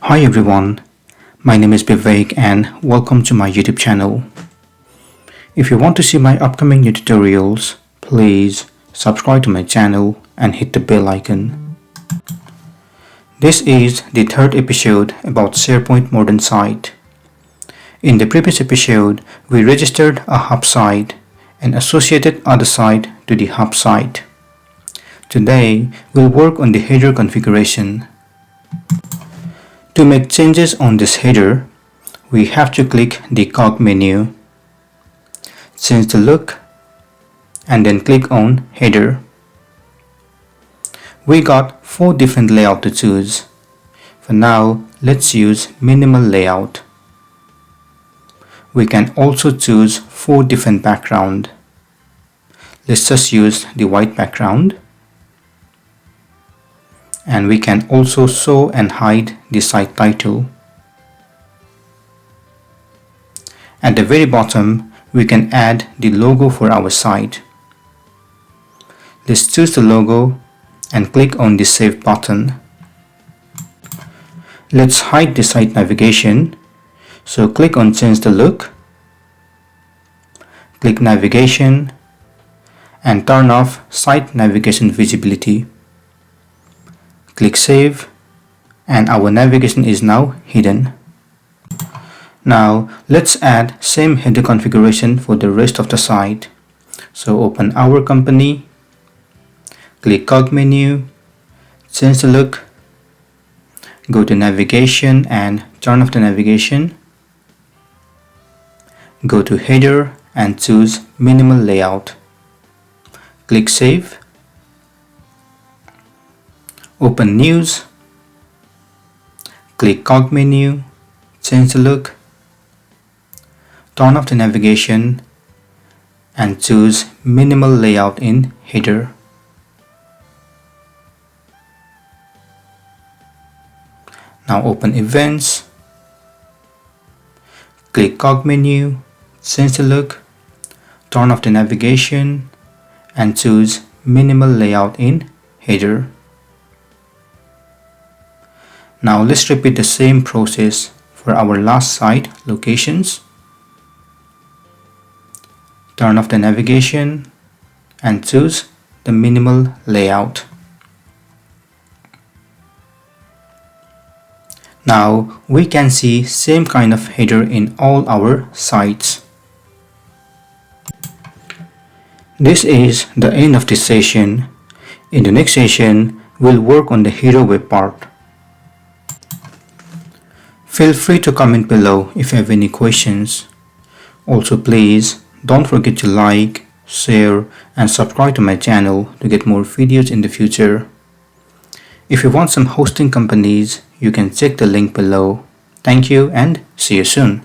Hi everyone, my name is Vivek and welcome to my YouTube channel. If you want to see my upcoming new tutorials, please subscribe to my channel and hit the bell icon. This is the third episode about SharePoint Modern Site. In the previous episode, we registered a hub site and associated other site to the hub site. Today, we'll work on the header configuration. To make changes on this header, we have to click the cog menu, change the look, and then click on header. We got 4 different layouts to choose. For now, let's use minimal layout. We can also choose 4 different backgrounds. Let's just use the white background. And we can also show and hide the site title. At the very bottom, we can add the logo for our site. Let's choose the logo and click on the Save button. Let's hide the site navigation, so click on Change the Look, click Navigation, and turn off Site Navigation Visibility. Click Save, and our navigation is now hidden. Now let's add same header configuration for the rest of the site. So open Our Company, click Cog menu, change the look, go to Navigation and turn off the navigation. Go to Header and choose Minimal Layout. Click Save. Open News, click Cog menu, change the look, turn off the navigation, and choose Minimal Layout in Header. Now open Events, click Cog menu, change the look, turn off the navigation, and choose Minimal Layout in Header. Now let's repeat the same process for our last site locations. Turn off the navigation and choose the minimal layout. Now we can see same kind of header in all our sites. This is the end of this session. In the next session, we'll work on the hero web part. Feel free to comment below if you have any questions. Also please don't forget to like, share and subscribe to my channel to get more videos in the future. If you want some hosting companies, you can check the link below. Thank you and see you soon.